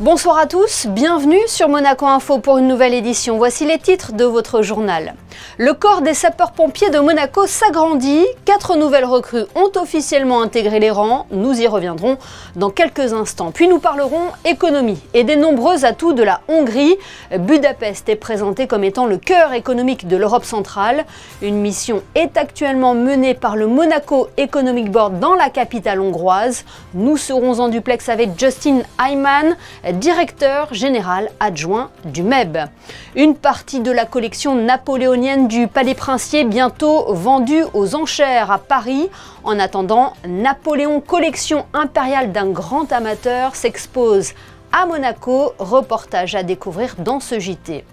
Bonsoir à tous, bienvenue sur Monaco Info pour une nouvelle édition. Voici les titres de votre journal. Le corps des sapeurs-pompiers de Monaco s'agrandit. 4 nouvelles recrues ont officiellement intégré les rangs. Nous y reviendrons dans quelques instants. Puis nous parlerons économie et des nombreux atouts de la Hongrie. Budapest est présenté comme étant le cœur économique de l'Europe centrale. Une mission est actuellement menée par le Monaco Economic Board dans la capitale hongroise. Nous serons en duplex avec Justin Hyman, directeur général adjoint du MEB. Une partie de la collection napoléonienne du Palais Princier bientôt vendue aux enchères à Paris. En attendant, Napoléon, collection impériale d'un grand amateur, s'expose à Monaco. Reportage à découvrir dans ce JT.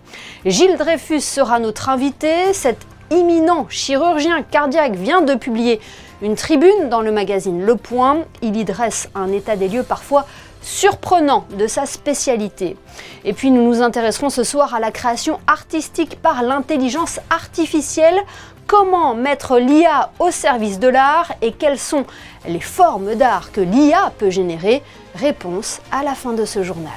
Gilles Dreyfus sera notre invité. Cet imminent chirurgien cardiaque vient de publier une tribune dans le magazine Le Point. Il y dresse un état des lieux parfois surprenant de sa spécialité. Et puis nous nous intéresserons ce soir à la création artistique par l'intelligence artificielle. Comment mettre l'IA au service de l'art et quelles sont les formes d'art que l'IA peut générer? Réponse à la fin de ce journal.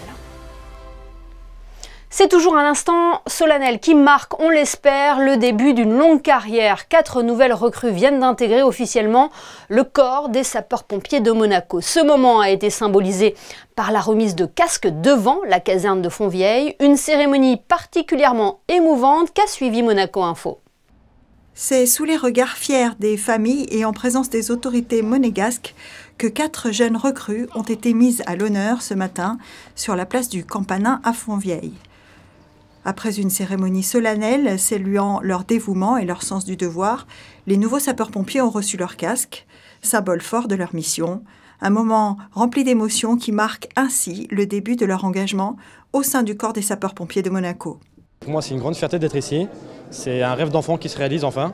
C'est toujours un instant solennel qui marque, on l'espère, le début d'une longue carrière. 4 nouvelles recrues viennent d'intégrer officiellement le corps des sapeurs-pompiers de Monaco. Ce moment a été symbolisé par la remise de casques devant la caserne de Fontvieille, une cérémonie particulièrement émouvante qu'a suivi Monaco Info. C'est sous les regards fiers des familles et en présence des autorités monégasques que 4 jeunes recrues ont été mises à l'honneur ce matin sur la place du Campanin à Fontvieille. Après une cérémonie solennelle saluant leur dévouement et leur sens du devoir, les nouveaux sapeurs-pompiers ont reçu leur casque, symbole fort de leur mission, un moment rempli d'émotions qui marque ainsi le début de leur engagement au sein du corps des sapeurs-pompiers de Monaco. Pour moi, c'est une grande fierté d'être ici. C'est un rêve d'enfant qui se réalise enfin.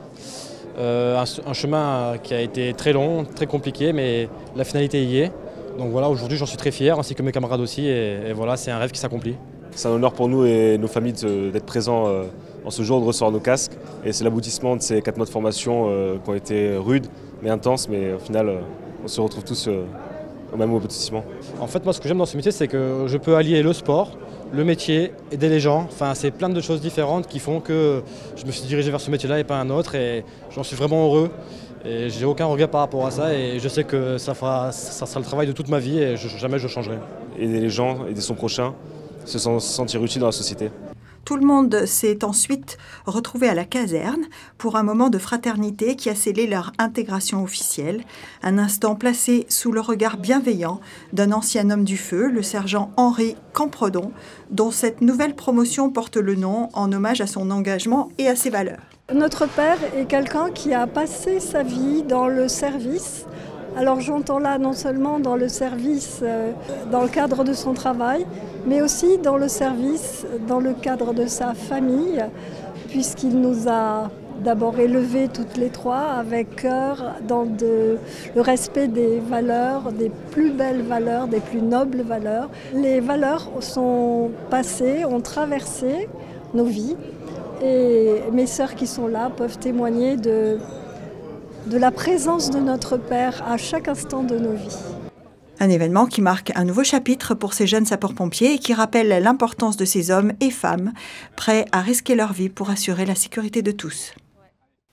Un chemin qui a été très long, très compliqué, mais la finalité y est. Donc voilà, aujourd'hui, j'en suis très fier, ainsi que mes camarades aussi, et voilà, c'est un rêve qui s'accomplit. C'est un honneur pour nous et nos familles d'être présents en ce jour, de recevoir nos casques. Et c'est l'aboutissement de ces 4 mois de formation qui ont été rudes, mais intenses. Mais au final, on se retrouve tous au même aboutissement. En fait, moi, ce que j'aime dans ce métier, c'est que je peux allier le sport, le métier, aider les gens. Enfin, c'est plein de choses différentes qui font que je me suis dirigé vers ce métier-là et pas un autre. Et j'en suis vraiment heureux. Et j'ai aucun regret par rapport à ça. Et je sais que ça sera le travail de toute ma vie et jamais je changerai. Aider les gens, aider son prochain, se sentir utile dans la société. Tout le monde s'est ensuite retrouvé à la caserne pour un moment de fraternité qui a scellé leur intégration officielle. Un instant placé sous le regard bienveillant d'un ancien homme du feu, le sergent Henri Campredon, dont cette nouvelle promotion porte le nom en hommage à son engagement et à ses valeurs. Notre père est quelqu'un qui a passé sa vie dans le service. Alors j'entends là non seulement dans le service, dans le cadre de son travail, mais aussi dans le service, dans le cadre de sa famille, puisqu'il nous a d'abord élevés toutes les 3 avec cœur dans le respect des valeurs, des plus belles valeurs, des plus nobles valeurs. Les valeurs sont passées, ont traversé nos vies et mes sœurs qui sont là peuvent témoigner de la présence de notre Père à chaque instant de nos vies. Un événement qui marque un nouveau chapitre pour ces jeunes sapeurs-pompiers et qui rappelle l'importance de ces hommes et femmes prêts à risquer leur vie pour assurer la sécurité de tous.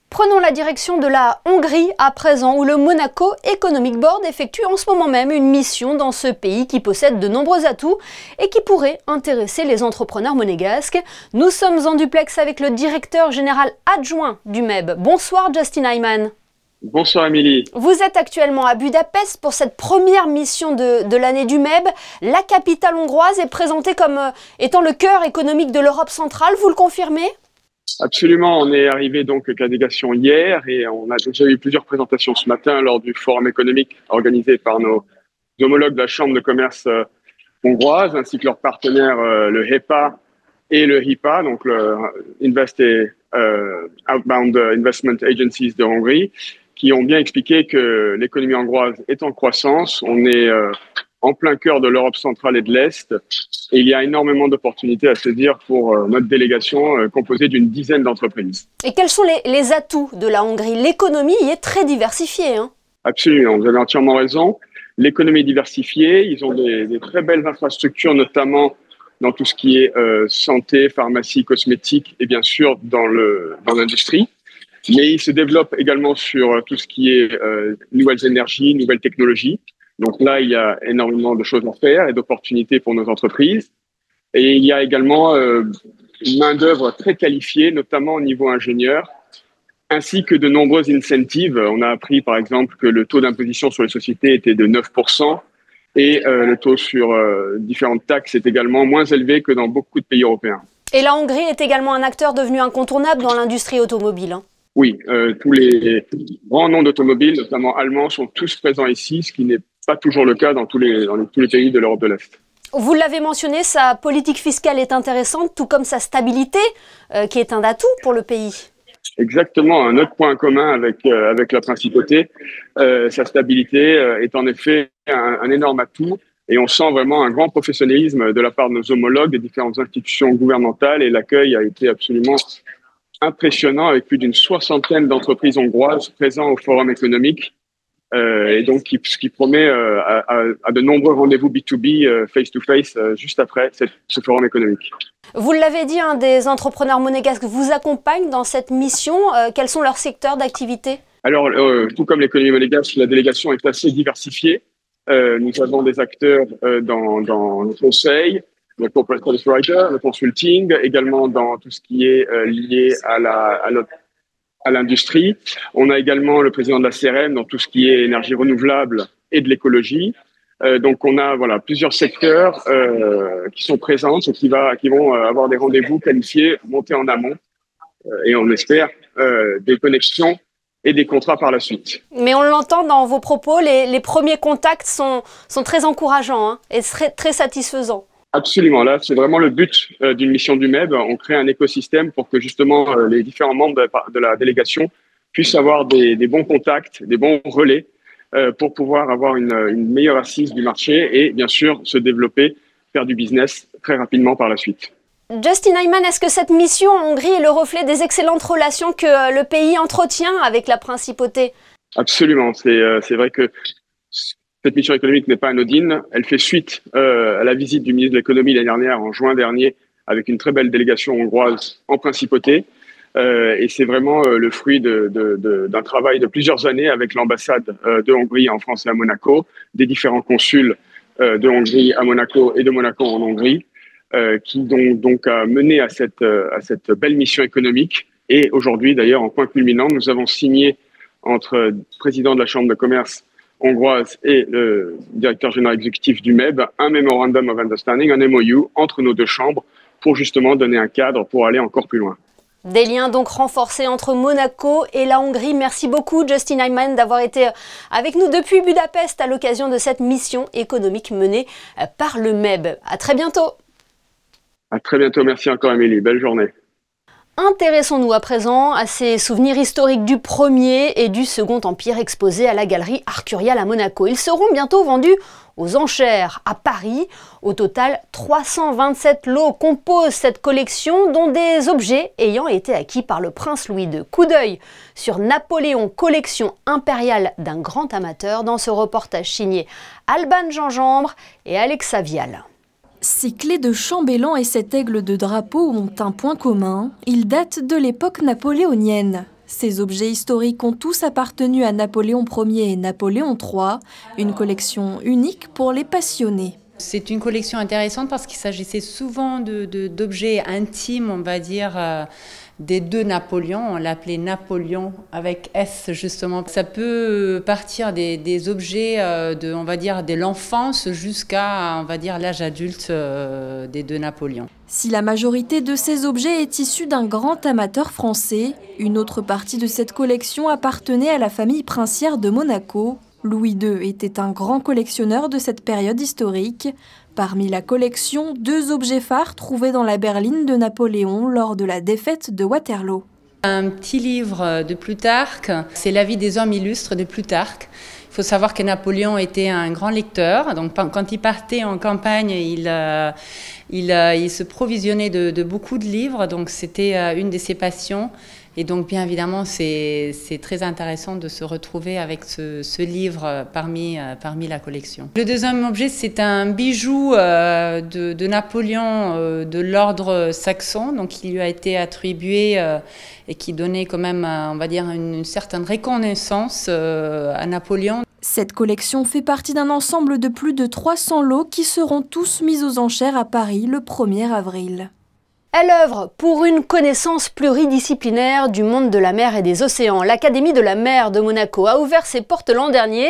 Prenons la direction de la Hongrie à présent, où le Monaco Economic Board effectue en ce moment même une mission dans ce pays qui possède de nombreux atouts et qui pourrait intéresser les entrepreneurs monégasques. Nous sommes en duplex avec le directeur général adjoint du MEB. Bonsoir Justin Hyman. Bonsoir Émilie. Vous êtes actuellement à Budapest pour cette première mission de l'année du MEB. La capitale hongroise est présentée comme étant le cœur économique de l'Europe centrale, vous le confirmez? Absolument, on est arrivé donc avec la délégation hier et on a déjà eu plusieurs présentations ce matin lors du forum économique organisé par nos homologues de la Chambre de commerce hongroise ainsi que leurs partenaires le HEPA et le HIPA, donc le Outbound Investment Agencies de Hongrie, qui ont bien expliqué que l'économie hongroise est en croissance. On est en plein cœur de l'Europe centrale et de l'Est. Et il y a énormément d'opportunités à saisir pour notre délégation composée d'une dizaine d'entreprises. Et quels sont les atouts de la Hongrie? L'économie y est très diversifiée. Absolument, vous avez entièrement raison. l'économie diversifiée. Ils ont des très belles infrastructures, notamment dans tout ce qui est santé, pharmacie, cosmétique et bien sûr dans l'industrie. Mais ils se développent également sur tout ce qui est nouvelles énergies, nouvelles technologies. Donc là, il y a énormément de choses à faire et d'opportunités pour nos entreprises. Et il y a également une main-d'œuvre très qualifiée, notamment au niveau ingénieur, ainsi que de nombreuses incentives. On a appris, par exemple, que le taux d'imposition sur les sociétés était de 9% et le taux sur différentes taxes est également moins élevé que dans beaucoup de pays européens. Et la Hongrie est également un acteur devenu incontournable dans l'industrie automobile. Oui, tous les grands noms d'automobiles, notamment allemands, sont tous présents ici, ce qui n'est pas toujours le cas dans tous les pays de l'Europe de l'Est. Vous l'avez mentionné, sa politique fiscale est intéressante, tout comme sa stabilité, qui est un atout pour le pays. Exactement, un autre point commun avec la principauté, sa stabilité est en effet un énorme atout et on sent vraiment un grand professionnalisme de la part de nos homologues des différentes institutions gouvernementales et l'accueil a été absolument impressionnant avec plus d'une 60aine d'entreprises hongroises présentes au forum économique et donc qui promet à de nombreux rendez-vous B2B face-to-face juste après ce forum économique. Vous l'avez dit, des entrepreneurs monégasques vous accompagnent dans cette mission. Quels sont leurs secteurs d'activité? Alors, tout comme l'économie monégasque, la délégation est assez diversifiée. Nous avons des acteurs dans le conseil, le corporate service writer, le consulting, également dans tout ce qui est lié à l'industrie. On a également le président de la CRM dans tout ce qui est énergie renouvelable et de l'écologie. Donc, on a plusieurs secteurs qui sont présents et qui vont avoir des rendez-vous qualifiés, montés en amont. Et on espère des connexions et des contrats par la suite. Mais on l'entend dans vos propos, les premiers contacts sont très encourageants et très satisfaisants. Absolument, là c'est vraiment le but d'une mission du MEB. On crée un écosystème pour que justement les différents membres de la délégation puissent avoir des bons contacts, des bons relais pour pouvoir avoir une meilleure assise du marché et bien sûr se développer, faire du business très rapidement par la suite. Justin Heimann, est-ce que cette mission en Hongrie est le reflet des excellentes relations que le pays entretient avec la principauté? Absolument, c'est vrai que cette mission économique n'est pas anodine. Elle fait suite à la visite du ministre de l'économie l'année dernière, en juin dernier, avec une très belle délégation hongroise en principauté. Et c'est vraiment le fruit d'un travail de plusieurs années avec l'ambassade de Hongrie en France et à Monaco, des différents consuls de Hongrie à Monaco et de Monaco en Hongrie, qui donc a mené à cette belle mission économique. Et aujourd'hui, d'ailleurs, en point culminant, nous avons signé entre le président de la Chambre de commerce hongroise et le directeur général exécutif du MEB un Memorandum of Understanding, un MOU entre nos deux chambres pour justement donner un cadre pour aller encore plus loin. Des liens donc renforcés entre Monaco et la Hongrie. Merci beaucoup Justin Heimann d'avoir été avec nous depuis Budapest à l'occasion de cette mission économique menée par le MEB. À très bientôt. À très bientôt, merci encore Amélie, belle journée. Intéressons-nous à présent à ces souvenirs historiques du Premier et du Second Empire exposés à la galerie Arcurial à Monaco. Ils seront bientôt vendus aux enchères à Paris. Au total, 327 lots composent cette collection, dont des objets ayant été acquis par le prince Louis II. Coup d'œil sur Napoléon, collection impériale d'un grand amateur, dans ce reportage signé Alban Gingembre et Alexa Vial. Ces clés de chambellan et cet aigle de drapeau ont un point commun, ils datent de l'époque napoléonienne. Ces objets historiques ont tous appartenu à Napoléon Ier et Napoléon III, une collection unique pour les passionnés. C'est une collection intéressante parce qu'il s'agissait souvent d'objets intimes, on va dire, des deux Napoléons. On l'appelait Napoléon avec S justement. Ça peut partir des objets on va dire, de l'enfance jusqu'à, on va dire, l'âge adulte des deux Napoléons. Si la majorité de ces objets est issue d'un grand amateur français, une autre partie de cette collection appartenait à la famille princière de Monaco. Louis II était un grand collectionneur de cette période historique. Parmi la collection, 2 objets phares trouvés dans la berline de Napoléon lors de la défaite de Waterloo. Un petit livre de Plutarque, c'est La vie des hommes illustres de Plutarque. Il faut savoir que Napoléon était un grand lecteur, donc quand il partait en campagne, il se provisionnait de beaucoup de livres, donc c'était une de ses passions. Et donc, bien évidemment, c'est très intéressant de se retrouver avec ce livre parmi la collection. Le deuxième objet, c'est un bijou de Napoléon de l'ordre saxon, donc qui lui a été attribué et qui donnait quand même, on va dire, une certaine reconnaissance à Napoléon. Cette collection fait partie d'un ensemble de plus de 300 lots qui seront tous mis aux enchères à Paris le 1er avril. Elle œuvre pour une connaissance pluridisciplinaire du monde de la mer et des océans. L'Académie de la mer de Monaco a ouvert ses portes l'an dernier.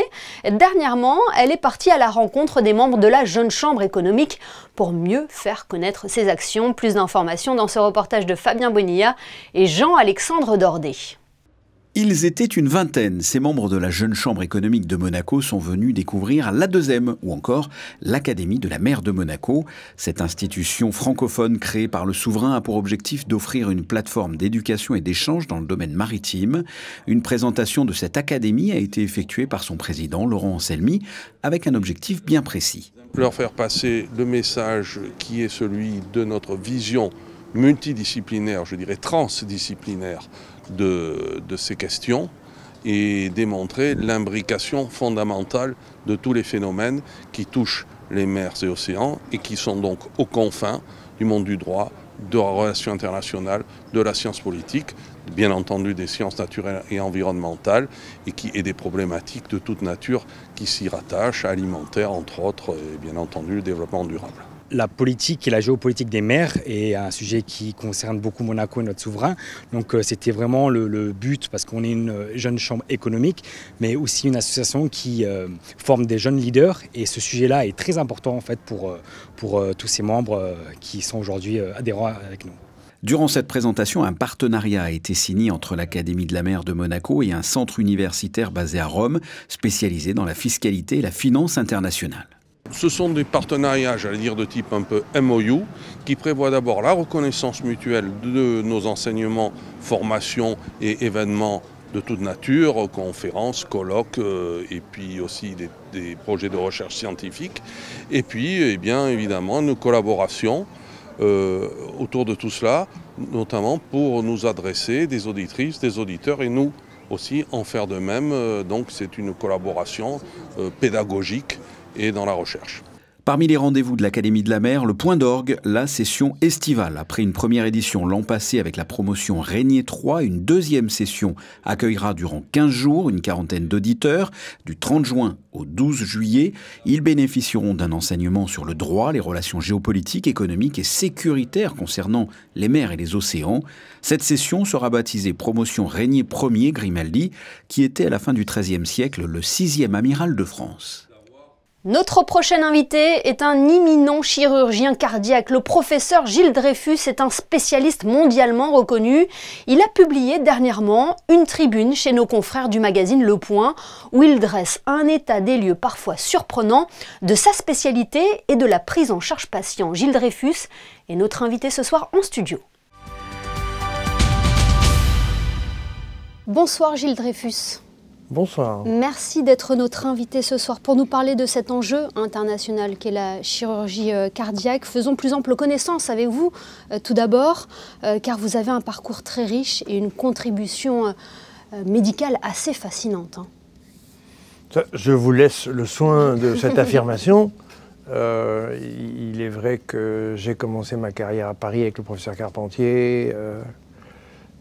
Dernièrement, elle est partie à la rencontre des membres de la Jeune Chambre économique pour mieux faire connaître ses actions. Plus d'informations dans ce reportage de Fabien Bonilla et Jean-Alexandre Dordet. Ils étaient une vingtaine. Ces membres de la Jeune Chambre économique de Monaco sont venus découvrir l'A2M ou encore l'Académie de la mer de Monaco. Cette institution francophone créée par le souverain a pour objectif d'offrir une plateforme d'éducation et d'échange dans le domaine maritime. Une présentation de cette académie a été effectuée par son président, Laurent Anselmi, avec un objectif bien précis. Leur faire passer le message qui est celui de notre vision multidisciplinaire, je dirais transdisciplinaire, de ces questions et démontrer l'imbrication fondamentale de tous les phénomènes qui touchent les mers et océans et qui sont donc aux confins du monde du droit, de la relation internationale, de la science politique, bien entendu des sciences naturelles et environnementales et des problématiques de toute nature qui s'y rattachent, alimentaires entre autres, et bien entendu le développement durable. La politique et la géopolitique des mers est un sujet qui concerne beaucoup Monaco et notre souverain. Donc c'était vraiment le but, parce qu'on est une jeune chambre économique, mais aussi une association qui forme des jeunes leaders. Et ce sujet-là est très important en fait pour tous ces membres qui sont aujourd'hui adhérents avec nous. Durant cette présentation, un partenariat a été signé entre l'Académie de la mer de Monaco et un centre universitaire basé à Rome, spécialisé dans la fiscalité et la finance internationale. Ce sont des partenariats, j'allais dire, de type un peu MOU, qui prévoient d'abord la reconnaissance mutuelle de nos enseignements, formations et événements de toute nature, conférences, colloques, et puis aussi des projets de recherche scientifique. Et puis, eh bien, évidemment, une collaboration autour de tout cela, notamment pour nous adresser des auditrices, des auditeurs, et nous aussi en faire de même. Donc c'est une collaboration pédagogique et dans la recherche. Parmi les rendez-vous de l'Académie de la mer, le point d'orgue, la session estivale. Après une première édition l'an passé avec la promotion Régnier 3, une deuxième session accueillera durant 15 jours une quarantaine d'auditeurs. Du 30 juin au 12 juillet, ils bénéficieront d'un enseignement sur le droit, les relations géopolitiques, économiques et sécuritaires concernant les mers et les océans. Cette session sera baptisée Promotion Régnier 1er Grimaldi, qui était à la fin du XIIIe siècle le 6e amiral de France. Notre prochain invité est un éminent chirurgien cardiaque. Le professeur Gilles Dreyfus est un spécialiste mondialement reconnu. Il a publié dernièrement une tribune chez nos confrères du magazine Le Point où il dresse un état des lieux parfois surprenant de sa spécialité et de la prise en charge patient. Gilles Dreyfus est notre invité ce soir en studio. Bonsoir Gilles Dreyfus. Bonsoir. Merci d'être notre invité ce soir pour nous parler de cet enjeu international qu'est la chirurgie cardiaque. Faisons plus ample connaissance avec vous tout d'abord, car vous avez un parcours très riche et une contribution médicale assez fascinante. Je vous laisse le soin de cette affirmation. Il est vrai que j'ai commencé ma carrière à Paris avec le professeur Carpentier.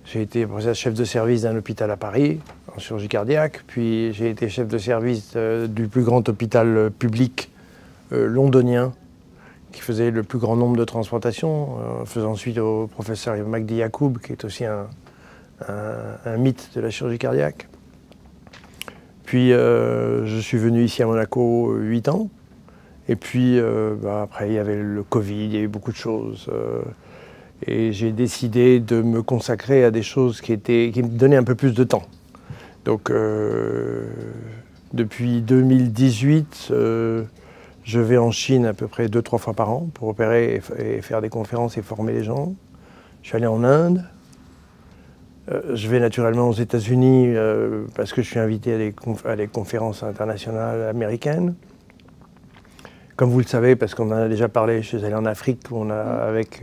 J'ai été chef de service d'un hôpital à Paris, en chirurgie cardiaque, puis j'ai été chef de service du plus grand hôpital public londonien, qui faisait le plus grand nombre de transplantations, faisant suite au professeur Magdi Yacoub, qui est aussi un mythe de la chirurgie cardiaque. Puis je suis venu ici à Monaco 8 ans, et puis après il y avait le Covid, il y a eu beaucoup de choses. Et j'ai décidé de me consacrer à des choses qui me donnaient un peu plus de temps. Donc depuis 2018, je vais en Chine à peu près 2-3 fois par an pour opérer et faire des conférences et former les gens. Je suis allé en Inde. Je vais naturellement aux États-Unis parce que je suis invité à des conférences internationales américaines. Comme vous le savez, parce qu'on en a déjà parlé, je suis allé en Afrique où on a avec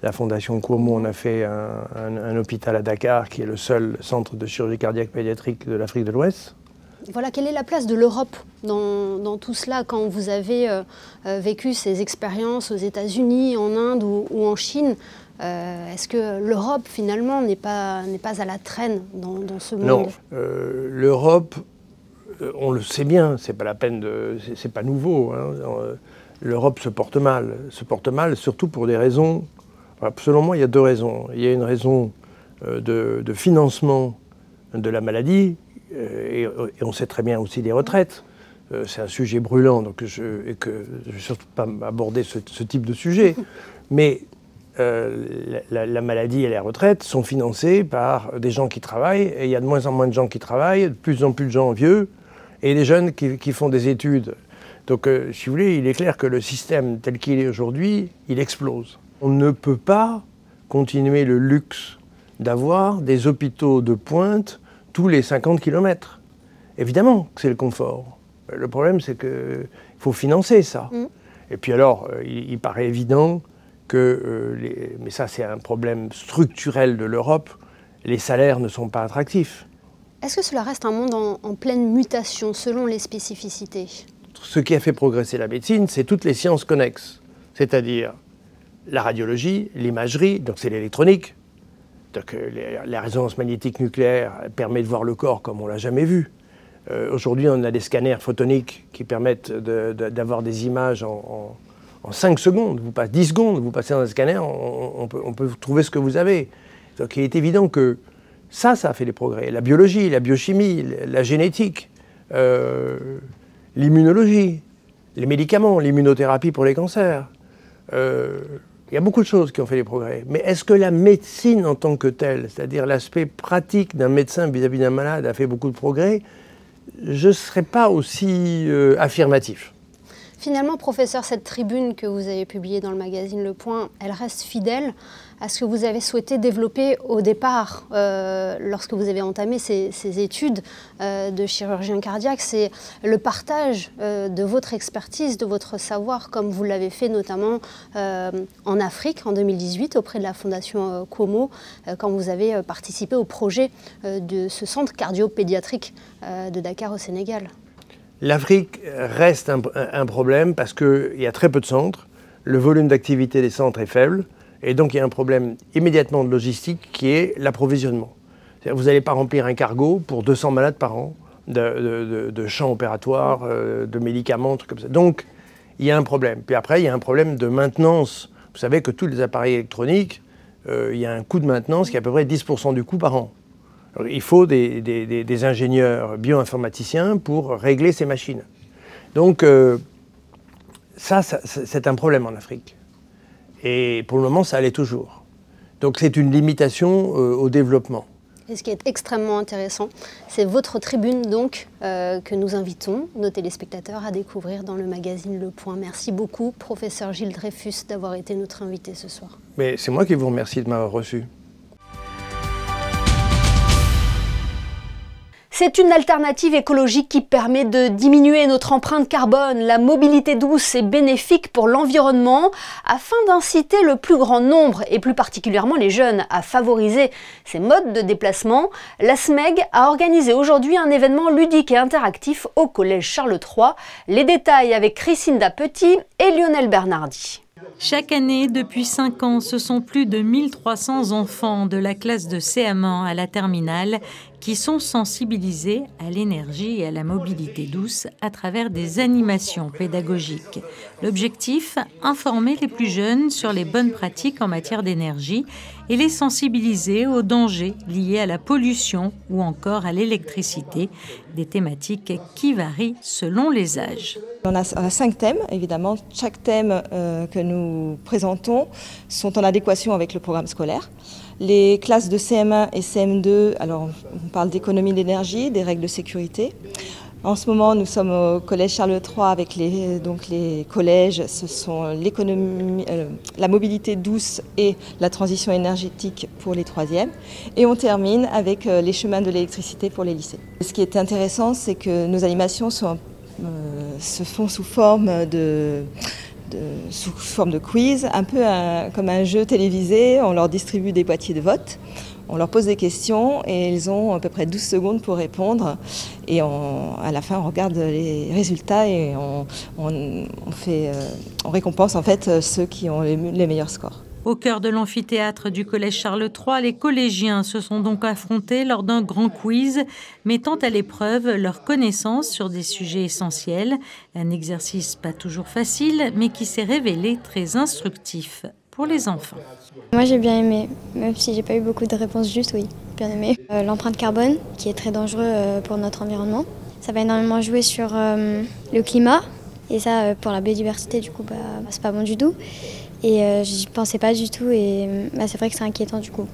La Fondation Cuomo en a fait un hôpital à Dakar qui est le seul centre de chirurgie cardiaque pédiatrique de l'Afrique de l'Ouest. Voilà, quelle est la place de l'Europe dans tout cela quand vous avez vécu ces expériences aux États-Unis, en Inde ou en Chine? Est-ce que l'Europe, finalement, n'est pas à la traîne dans ce monde? Non, l'Europe, on le sait bien, c'est pas la peine de, c'est pas nouveau. Hein. L'Europe se porte mal surtout pour des raisons. Enfin, selon moi, il y a deux raisons. Il y a une raison de financement de la maladie, et on sait très bien aussi des retraites. C'est un sujet brûlant, donc je ne vais surtout pas aborder ce type de sujet. Mais la maladie et les retraites sont financées par des gens qui travaillent, et il y a de moins en moins de gens qui travaillent, de plus en plus de gens vieux, et des jeunes qui font des études. Donc, si vous voulez, il est clair que le système tel qu'il est aujourd'hui, il explose. On ne peut pas continuer le luxe d'avoir des hôpitaux de pointe tous les 50 km. Évidemment que c'est le confort. Le problème, c'est qu'il faut financer ça. Et puis alors, il paraît évident que, mais ça c'est un problème structurel de l'Europe, les salaires ne sont pas attractifs. Est-ce que cela reste un monde en pleine mutation selon les spécificités? Ce qui a fait progresser la médecine, c'est toutes les sciences connexes, c'est-à-dire la radiologie, l'imagerie, donc c'est l'électronique. Donc la résonance magnétique nucléaire permet de voir le corps comme on ne l'a jamais vu. Aujourd'hui, on a des scanners photoniques qui permettent d'avoir des images en 5 secondes. Vous passez 10 secondes, vous passez dans un scanner, on peut trouver ce que vous avez. Donc il est évident que ça a fait des progrès. La biologie, la biochimie, la génétique, l'immunologie, les médicaments, l'immunothérapie pour les cancers. Il y a beaucoup de choses qui ont fait des progrès. Mais est-ce que la médecine en tant que telle, c'est-à-dire l'aspect pratique d'un médecin vis-à-vis d'un malade, a fait beaucoup de progrès? Je ne serais pas aussi affirmatif. Finalement, professeur, cette tribune que vous avez publiée dans le magazine Le Point, elle reste fidèle à ce que vous avez souhaité développer au départ, lorsque vous avez entamé ces études de chirurgien cardiaque. C'est le partage de votre expertise, de votre savoir, comme vous l'avez fait notamment en Afrique en 2018 auprès de la Fondation Cuomo, quand vous avez participé au projet de ce centre cardio-pédiatrique de Dakar au Sénégal. L'Afrique reste un problème parce qu'il y a très peu de centres, le volume d'activité des centres est faible, et donc il y a un problème immédiatement de logistique qui est l'approvisionnement. Vous n'allez pas remplir un cargo pour 200 malades par an, de champs opératoires, de médicaments, trucs comme ça. Donc il y a un problème. Puis après, il y a un problème de maintenance. Vous savez que tous les appareils électroniques, il y a un coût de maintenance qui est à peu près 10% du coût par an. Alors, il faut des ingénieurs bioinformaticiens pour régler ces machines. Donc ça c'est un problème en Afrique. Et pour le moment, ça allait toujours. Donc c'est une limitation au développement. Et ce qui est extrêmement intéressant, c'est votre tribune donc que nous invitons nos téléspectateurs à découvrir dans le magazine Le Point. Merci beaucoup, professeur Gilles Dreyfus, d'avoir été notre invité ce soir. Mais c'est moi qui vous remercie de m'avoir reçu. C'est une alternative écologique qui permet de diminuer notre empreinte carbone. La mobilité douce est bénéfique pour l'environnement. Afin d'inciter le plus grand nombre, et plus particulièrement les jeunes, à favoriser ces modes de déplacement, la SMEG a organisé aujourd'hui un événement ludique et interactif au Collège Charles III. Les détails avec Chrisinda Petit et Lionel Bernardi. Chaque année, depuis 5 ans, ce sont plus de 1300 enfants de la classe de CM1 à la terminale qui sont sensibilisés à l'énergie et à la mobilité douce à travers des animations pédagogiques. L'objectif, informer les plus jeunes sur les bonnes pratiques en matière d'énergie et les sensibiliser aux dangers liés à la pollution ou encore à l'électricité, des thématiques qui varient selon les âges. On a 5 thèmes, évidemment. Chaque thème que nous présentons sont en adéquation avec le programme scolaire. Les classes de CM1 et CM2, alors on parle d'économie d'énergie, des règles de sécurité. En ce moment, nous sommes au Collège Charles III avec les collèges. Ce sont l'économie, la mobilité douce et la transition énergétique pour les 3e. Et on termine avec les chemins de l'électricité pour les lycées. Ce qui est intéressant, c'est que nos animations se font sous forme de sous forme de quiz, un peu comme un jeu télévisé. On leur distribue des boîtiers de vote, on leur pose des questions et ils ont à peu près 12 secondes pour répondre. Et à la fin, on regarde les résultats et on récompense en fait ceux qui ont les meilleurs scores. Au cœur de l'amphithéâtre du Collège Charles III, les collégiens se sont donc affrontés lors d'un grand quiz, mettant à l'épreuve leurs connaissances sur des sujets essentiels. Un exercice pas toujours facile, mais qui s'est révélé très instructif pour les enfants. Moi j'ai bien aimé, même si j'ai pas eu beaucoup de réponses justes, oui, bien aimé. L'empreinte carbone, qui est très dangereux pour notre environnement. Ça va énormément jouer sur le climat, et ça pour la biodiversité, du coup, c'est pas bon du tout. Et j'y pensais pas du tout et c'est vrai que c'est inquiétant du coup.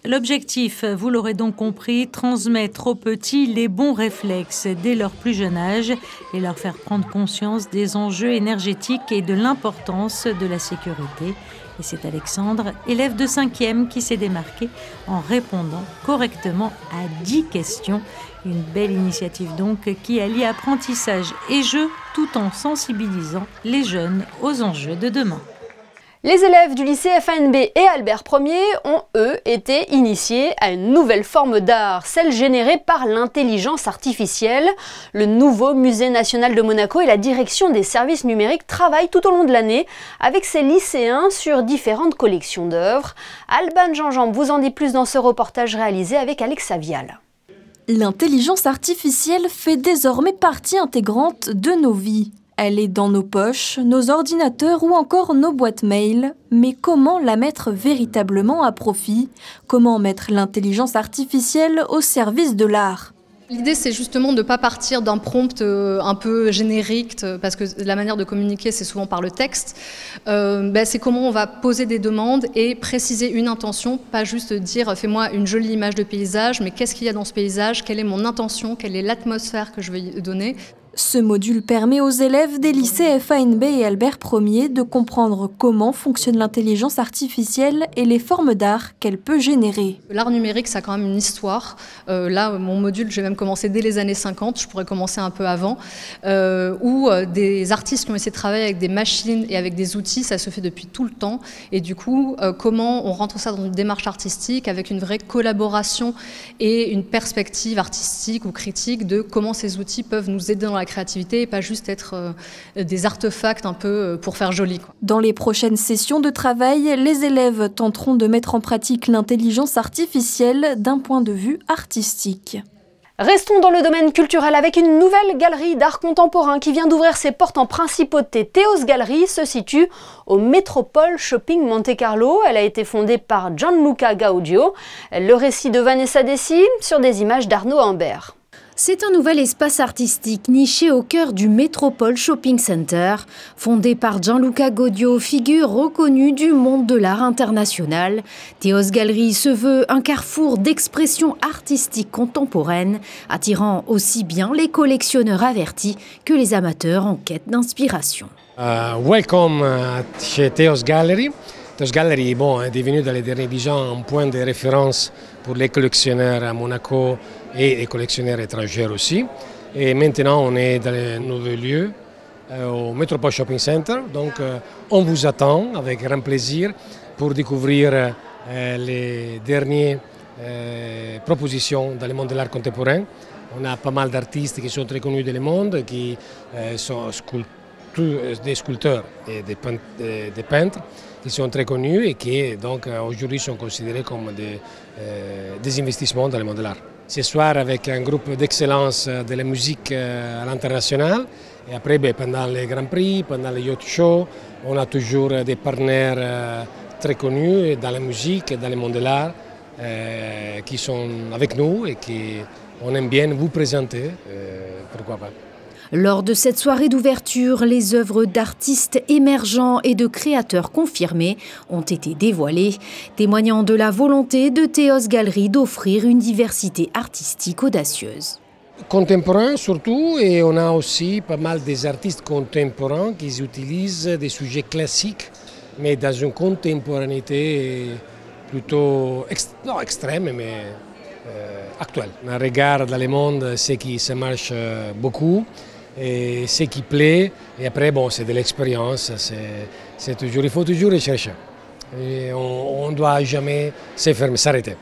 L'objectif, vous l'aurez donc compris, transmettre aux petits les bons réflexes dès leur plus jeune âge et leur faire prendre conscience des enjeux énergétiques et de l'importance de la sécurité. Et c'est Alexandre, élève de 5e, qui s'est démarqué en répondant correctement à 10 questions. Une belle initiative donc qui allie apprentissage et jeu tout en sensibilisant les jeunes aux enjeux de demain. Les élèves du lycée FANB et Albert Ier ont, eux, été initiés à une nouvelle forme d'art, celle générée par l'intelligence artificielle. Le nouveau musée national de Monaco et la direction des services numériques travaillent tout au long de l'année avec ces lycéens sur différentes collections d'œuvres. Alban Jean-Jean vous en dit plus dans ce reportage réalisé avec Alexa Vial. L'intelligence artificielle fait désormais partie intégrante de nos vies. Elle est dans nos poches, nos ordinateurs ou encore nos boîtes mail. Mais comment la mettre véritablement à profit? Comment mettre l'intelligence artificielle au service de l'art? L'idée, c'est justement de ne pas partir d'un prompt un peu générique, parce que la manière de communiquer, c'est souvent par le texte. C'est comment on va poser des demandes et préciser une intention, pas juste dire « fais-moi une jolie image de paysage », mais qu'est-ce qu'il y a dans ce paysage, quelle est mon intention, quelle est l'atmosphère que je veux donner. Ce module permet aux élèves des lycées FANB et Albert Ier de comprendre comment fonctionne l'intelligence artificielle et les formes d'art qu'elle peut générer. L'art numérique, ça a quand même une histoire. Là, mon module, j'ai même commencé dès les années 50, je pourrais commencer un peu avant, où des artistes qui ont essayé de travailler avec des machines et avec des outils, ça se fait depuis tout le temps. Et du coup, comment on rentre ça dans une démarche artistique avec une vraie collaboration et une perspective artistique ou critique de comment ces outils peuvent nous aider dans la créativité et pas juste être des artefacts un peu pour faire joli, quoi. Dans les prochaines sessions de travail, les élèves tenteront de mettre en pratique l'intelligence artificielle d'un point de vue artistique. Restons dans le domaine culturel avec une nouvelle galerie d'art contemporain qui vient d'ouvrir ses portes en principauté. Théos Gallery se situe au Métropole Shopping Monte-Carlo. Elle a été fondée par Gianluca Gaudio. Le récit de Vanessa Dessy sur des images d'Arnaud Humbert. C'est un nouvel espace artistique niché au cœur du Métropole Shopping Center. Fondé par Gianluca Gaudio, figure reconnue du monde de l'art international, Théos Gallery se veut un carrefour d'expression artistique contemporaine, attirant aussi bien les collectionneurs avertis que les amateurs en quête d'inspiration. Welcome chez Théos Gallery. Théos Gallery est devenu dans les derniers 10 ans un point de référence pour les collectionneurs à Monaco et les collectionneurs étrangers aussi. Et maintenant, on est dans les nouveaux lieux, au Métropole Shopping Center. Donc, on vous attend avec grand plaisir pour découvrir les dernières propositions dans le monde de l'art contemporain. On a pas mal d'artistes qui sont très connus dans le monde, qui sont des sculpteurs et des peintres qui sont très connus et qui donc aujourd'hui sont considérés comme des investissements dans le monde de l'art. Ce soir avec un groupe d'excellence de la musique à l'international et après pendant les Grands Prix, pendant les Yacht Show, on a toujours des partenaires très connus dans la musique et dans le monde de l'art qui sont avec nous et qu'on aime bien vous présenter, pourquoi pas. Lors de cette soirée d'ouverture, les œuvres d'artistes émergents et de créateurs confirmés ont été dévoilées, témoignant de la volonté de Théos Gallery d'offrir une diversité artistique audacieuse. Contemporain surtout, et on a aussi pas mal des artistes contemporains qui utilisent des sujets classiques, mais dans une contemporanéité plutôt extrême, mais actuelle. On regarde dans le monde ce qui se marche beaucoup. et ce qui plaît. Et après, bon, c'est de l'expérience, il faut toujours chercher. Et on ne doit jamais s'arrêter.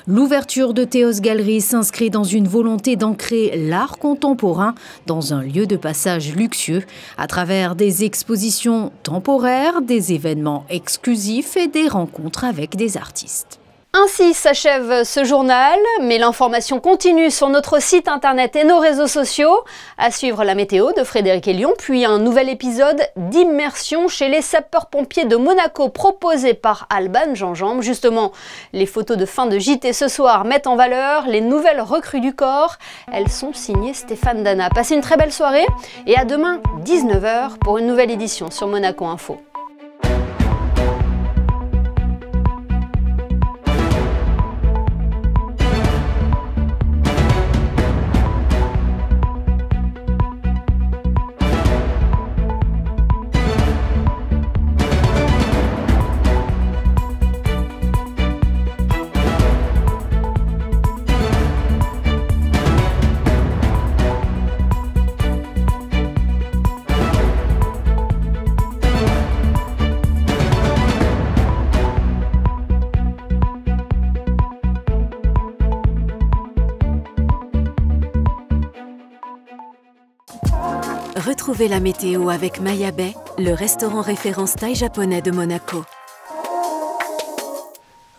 L'ouverture de Théos Gallery s'inscrit dans une volonté d'ancrer l'art contemporain dans un lieu de passage luxueux à travers des expositions temporaires, des événements exclusifs et des rencontres avec des artistes. Ainsi s'achève ce journal, mais l'information continue sur notre site internet et nos réseaux sociaux. À suivre la météo de Frédéric Elion, puis un nouvel épisode d'immersion chez les sapeurs-pompiers de Monaco proposé par Alban Jeanjambe. Justement, les photos de fin de JT ce soir mettent en valeur les nouvelles recrues du corps. Elles sont signées Stéphane Dana. Passez une très belle soirée et à demain 19 h pour une nouvelle édition sur Monaco Info. Retrouvez la météo avec Maya Bay, le restaurant référence thaï japonais de Monaco.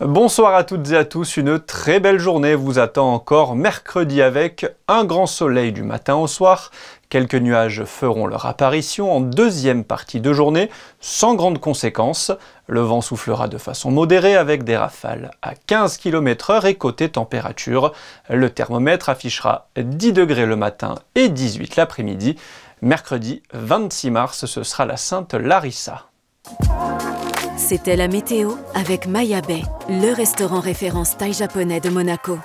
Bonsoir à toutes et à tous, une très belle journée vous attend encore mercredi avec un grand soleil du matin au soir. Quelques nuages feront leur apparition en deuxième partie de journée, sans grandes conséquences. Le vent soufflera de façon modérée avec des rafales à 15 km/h et côté température. Le thermomètre affichera 10 degrés le matin et 18 l'après-midi. Mercredi 26 mars, ce sera la Sainte Larissa. C'était la météo avec Maya Bay, le restaurant référence thaï japonais de Monaco.